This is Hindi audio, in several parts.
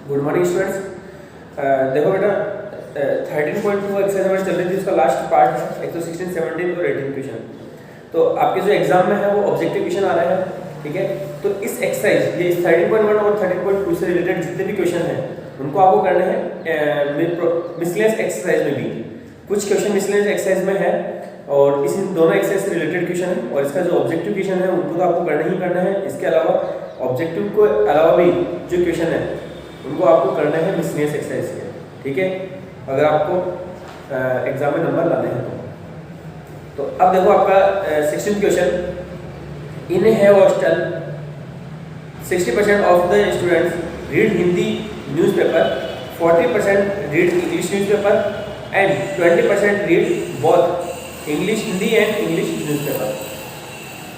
Good morning students. देखो बेटा 13.2 एक्सरसाइज हमारी चल रही थी, उसका लास्ट पार्ट है। एक तो 16, 17 और 18 क्वेश्चन। तो आपके जो एग्जाम में है वो ऑब्जेक्टिव क्वेश्चन आ रहे हैं, ठीक है। तो इस एक्सरसाइज ये 13.1 और 13.2 से रिलेटेड जितने भी क्वेश्चन हैं उनको आपको करने हैं मिसलेनियस एक्सरसाइज में भी। कुछ क्वेश्चन मिसलेनियस एक्सरसाइज में है और इस दोनों एक्सरसाइज से रिलेटेड क्वेश्चन है, और इसका जो ऑब्जेक्टिव क्वेश्चन है उनको तो आपको करना ही करना है। इसके अलावा ऑब्जेक्टिव को अलावा भी जो क्वेश्चन है उनको आपको करना है मिसलेनियस एक्सरसाइज के, ठीक है, अगर आपको एग्जाम में नंबर लाने हैं तो अब देखो आपका 16th क्वेश्चन। इन है hostel 60% of the students read Hindi newspaper, 40% read English newspaper and 20% read both English Hindi and English newspaper,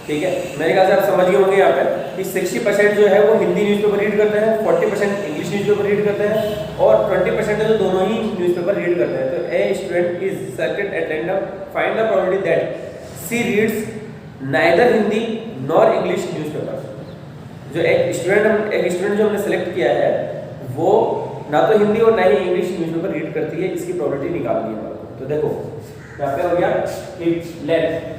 ठीक है। मेरे ख्याल से आप समझ गए होंगे यहाँ पे कि 60% जो है वो हिंदी न्यूज़पेपर रीड करते हैं, 40% इंग्लिश न्यूज़पेपर रीड करते हैं और 20% जो दोनों ही न्यूज़पेपर रीड करते हैं। तो a student is selected at random, find the probability that she reads neither Hindi nor English newspaper. जो एक स्टूडेंट जो हमने सेलेक्ट किया है वो ना तो हिंदी और ना ही इंग्लिश न्यूज़पेपर रीड करती है, इसकी प्रोबेबिलिटी निकालनी है हमारे को। तो देखो यहाँ पे हो गया कि late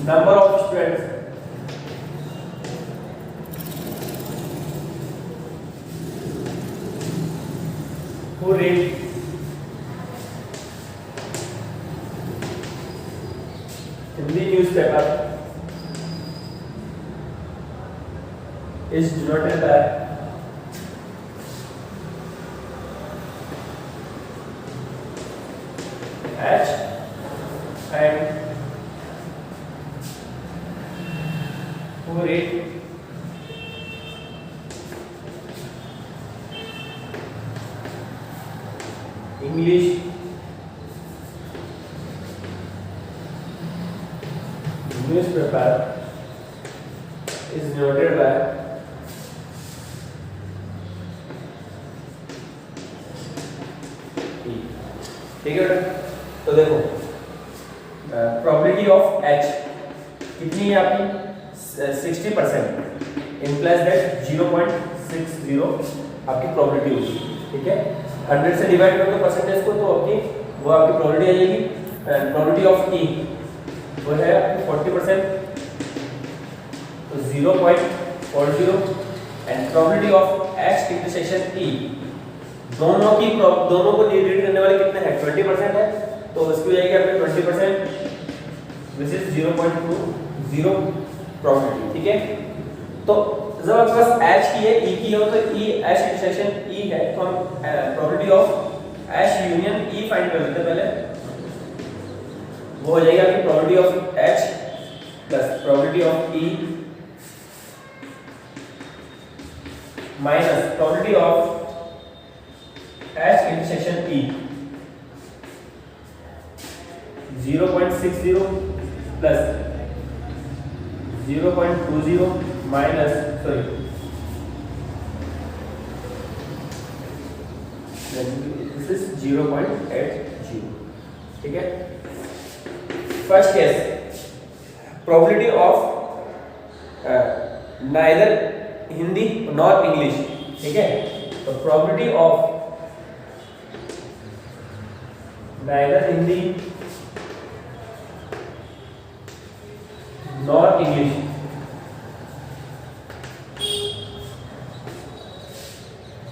number of students who read Hindi newspaper is denoted by H and who read English newspaper is denoted by E, ठीक है। तो देखो प्रोबेबिलिटी ऑफ H कितनी है आपकी 60% implies that 0.60 आपकी प्रोबेबिलिटी होगी, ठीक है। 100 से डिवाइड करोगे परसेंटेज को तो आपकी वो आपकी प्रोबेबिलिटी आ जाएगी। प्रोबेबिलिटी ऑफ ई वो है आपकी 40%, तो 0.40 and probability of H intersection E दोनों को रीड करने वाले कितने हैं 20% है, तो उसकी हो जाएगी आपकी 20% विच इज 0.20 प्रोबेबिलिटी, ठीक है। तो जब आपके पास एच की है ई की हो तो ई एच इंटरसेक्शन ई है, तो हम probability of H union E find कर लेते हैं पहले। वो हो जाएगा कि probability of H plus probability of E minus probability of H intersection E 0.60 plus 0.20 minus this is 0.80, ठीक है। First case probability of neither Hindi nor English, ठीक है। तो probability of neither Hindi nor English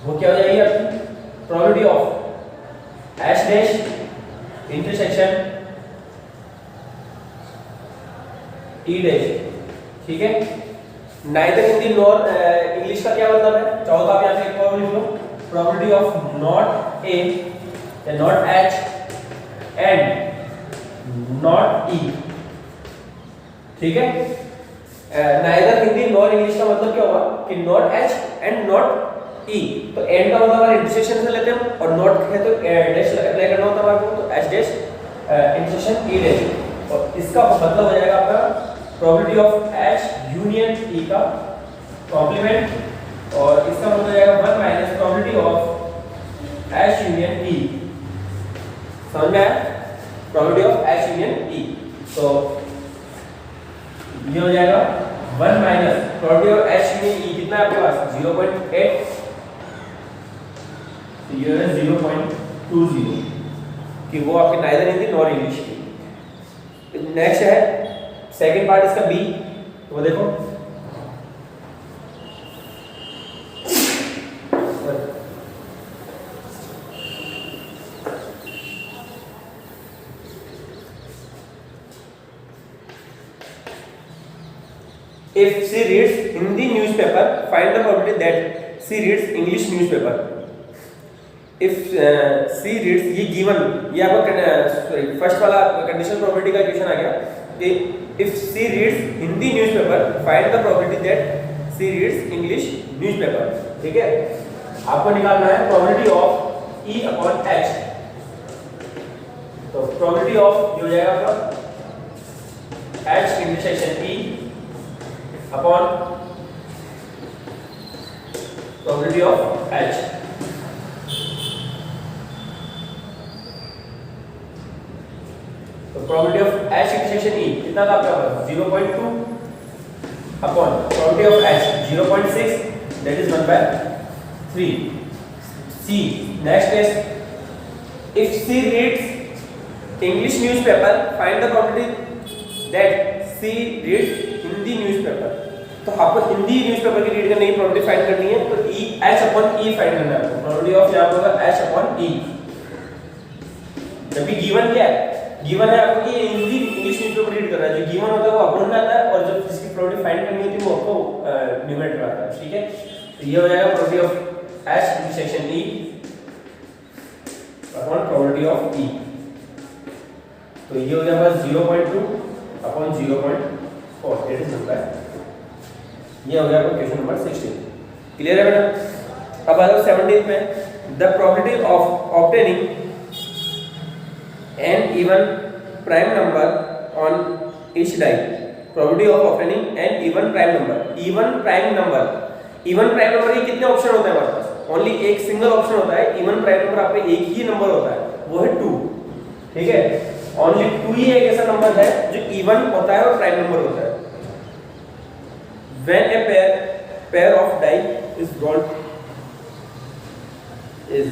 वो क्या हो जाएगी आपकी probability of H dash intersection E dash, ठीक है। नाइदर हिंदी नॉर इंग्लिश का क्या मतलब है, चाहो तो आप यहाँ पे एक और लिख लो, प्रोबेबिलिटी ऑफ नॉट ए या नॉट एच एंड नॉट ई, ठीक है। नाइदर हिंदी नॉर इंग्लिश का मतलब क्या हुआ कि नॉट एच एंड नॉट ई, तो एंड का मतलब हमारे इंटरसेक्शन से लेते हैं और नॉट है तो डैश अप्लाई करना होता है हमारे को, तो H dash intersection E dash, और इसका मतलब हो जाएगा आपका probability of H union E का कॉम्प्लीमेंट, और इसका मतलब हो जाएगा 1 minus probability of H union E. समझ में आया? Probability of H union E. तो ये हो जाएगा 1 माइनस प्रोबेबिलिटी ऑफ h में e कितना है आपके पास 0.8, तो ये है 0.20 कि वो आपके नाइदर हिंदी नॉर इंग्लिश की। नेक्स्ट है सेकंड पार्ट इसका बी, तो वो देखो if she reads Hindi newspaper, find the probability that she reads English newspaper. If she reads, ये given, ये आपका फर्स्ट वाला कंडीशनल प्रोबेबिलिटी का क्वेश्चन आ गया कि if she reads Hindi newspaper, find the probability that she reads English newspaper. ठीक है, आपको निकालना है probability of E upon H। तो प्रोबेबिलिटी ऑफ जो हो जाएगा आपका H intersection E upon probability of H। तो probability of H intersection E कितना था आपका 0.2 upon probability of H 0.6, that is 1/3। C next is if she reads English newspaper, find the probability that she reads Hindi newspaper. तो आपको हिंदी न्यूज़पेपर की रीड करने की प्रोबेबिलिटी फाइंड करनी है, तो E H upon E find करना है आपको। प्रोबेबिलिटी ऑफ यहाँ होगा H अपॉन E। जब भी गिवन क्या है, गिवन है आपको कि हिंदी इंग्लिश न्यूज़पेपर रीड कर रहा है, जो गिवन होता है वो अपोन में आता है और जब जिसकी प्रोबेबिलिटी फाइंड करनी होती है वो आपको न्यूमरेटर आता है। ठीक है, तो ये हो जाएगा probability of H intersection E upon probability of E। तो ये हो जाएगा 0.2 अपॉन 0.4, दैट इज नंबर। ये हो गया आपका क्वेश्चन नंबर 16। क्लियर है बेटा? अब आ जाओ 17 में। The probability of obtaining an even prime number on each die. Probability of obtaining an even prime number. Even prime number, even prime number के कितने ऑप्शन होते हैं हमारे पास? ओनली एक सिंगल ऑप्शन होता है। इवन प्राइम नंबर आपके एक ही नंबर होता है, वो है 2। ठीक है, ओनली 2 ही एक ऐसा नंबर है जो इवन होता है और प्राइम नंबर होता है। When a pair of die is rolled is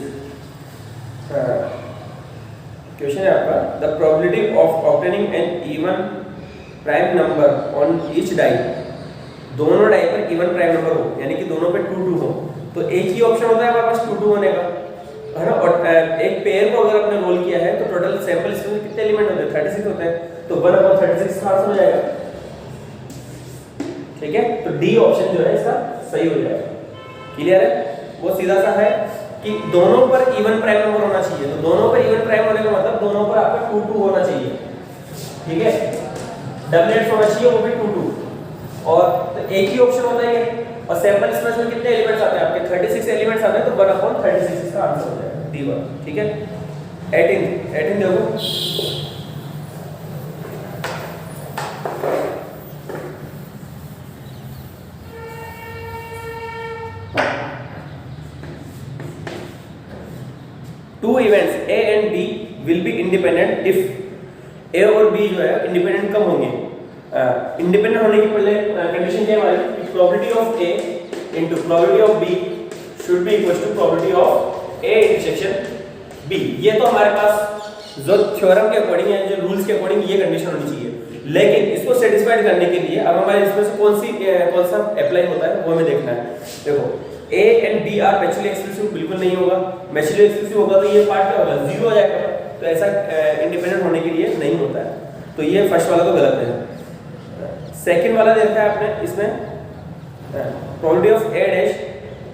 question है आपका the probability of obtaining an even prime number on each die। दोनों डाई पर इवन प्राइम नंबर हो, यानी कि दोनों पे 2 2 हो, तो एक ही ऑप्शन होता है हमारे पास 2 2 होने का, है ना। और एक पेयर को अगर आपने रोल किया है तो टोटल सैंपल स्पेस में कितने एलिमेंट होते हैं? 36 होते हैं, तो 1/36 का आंसर हो जाएगा। ठीक है, तो डी ऑप्शन जो है इसका सही हो जाएगा। क्लियर है? वो सीधा सा है कि दोनों पर इवन प्राइम नंबर होना चाहिए, तो दोनों पर इवन प्राइम होने का मतलब दोनों पर आपका 2 2 होना चाहिए। ठीक है, डबलेट्स होना चाहिए, वो भी 2 2, और तो एक ही ऑप्शन होता है। और सैंपल स्पेस में कितने एलिमेंट्स आते हैं आपके? 36 एलिमेंट्स आते हैं, तो 1/36 इसका आंसर हो जाएगा D1। ठीक है, 18 देखो। Two events A and B will be independent if A और B जो है इंडिपेंडेंट कब होंगे? इंडिपेंडेंट होने की पहले कंडीशन क्या है हमारी? Probability of A into probability of B should be equal to probability of A intersection B। ये तो हमारे पास जो थ्योरम के अकॉर्डिंग है, जो रूल्स के अकॉर्डिंग ये कंडीशन होनी चाहिए। लेकिन इसको सेटिस्फाइड करने के लिए अब हमारे इसमें से कौन सा अप्लाई होता है वो हमें देखना है। देखो A and B are mutually exclusive बिल्कुल नहीं होगा। मैच्युअली एक्सक्लूसिव होगा तो ये पार्ट क्या होगा? 0 हो जाएगा। तो ऐसा इंडिपेंडेंट होने के लिए नहीं होता है, तो ये फर्स्ट वाला तो गलत है। सेकंड वाला देखा है आपने, इसमें probability of A dash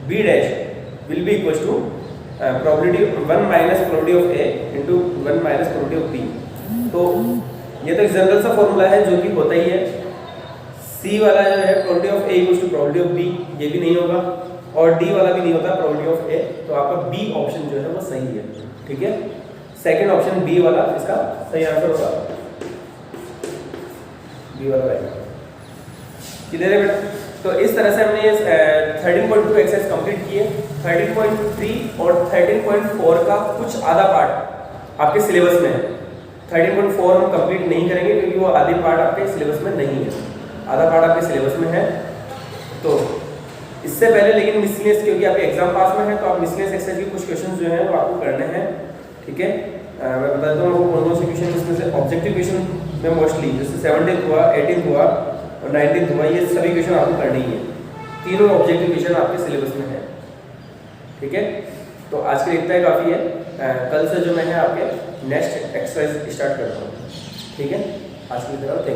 B dash will be equal to probability 1 minus probability of A into 1 minus probability of B। तो ये तो एक जनरल सा फॉर्मूला है जो कि होता ही है। C वाला जो है probability of A equal to probability of B, ये भी नहीं होगा, और D वाला भी नहीं होता, प्रोबेबिलिटी ऑफ A। तो आपका B ऑप्शन जो है वो सही है। ठीक है, सेकंड ऑप्शन B वाला इसका सही आंसर होगा, B वाला रहेगा। क्लियर है बेटा? तो इस तरह से हमने ये 13.2 एक्सरसाइज कंप्लीट किए। 13.3 और 13.4 का कुछ आधा पार्ट आपके सिलेबस में है। 13.4 हम कंप्लीट नहीं करेंगे क्योंकि वो आधी पार्ट आपके सिलेबस में नहीं है। आधा पार्ट आपके सिलेबस में है। तो इससे पहले लेकिन मिसलेनियस, क्योंकि आपके एग्जाम पास में है तो आप मिसलेनियस एक्सरसाइज के कुछ क्वेश्चन जो हैं वो आपको करने हैं, ठीक है। मैं बताता हूँ आपको कौन कौन से क्वेश्चन इसमें से ऑब्जेक्टिव क्वेश्चन में मोस्टली जैसे 17th हुआ, 18th हुआ और 19th हुआ, ये सभी क्वेश्चन आपको करने ही है। तीनों ऑब्जेक्टिव क्वेश्चन आपके सिलेबस में है, ठीक है। तो आज के लिए इतना ही काफ़ी है। कल से जो मैं है आपके नेक्स्ट एक्सरसाइज स्टार्ट करता हूँ, ठीक है। आज के लिए थैंक यू।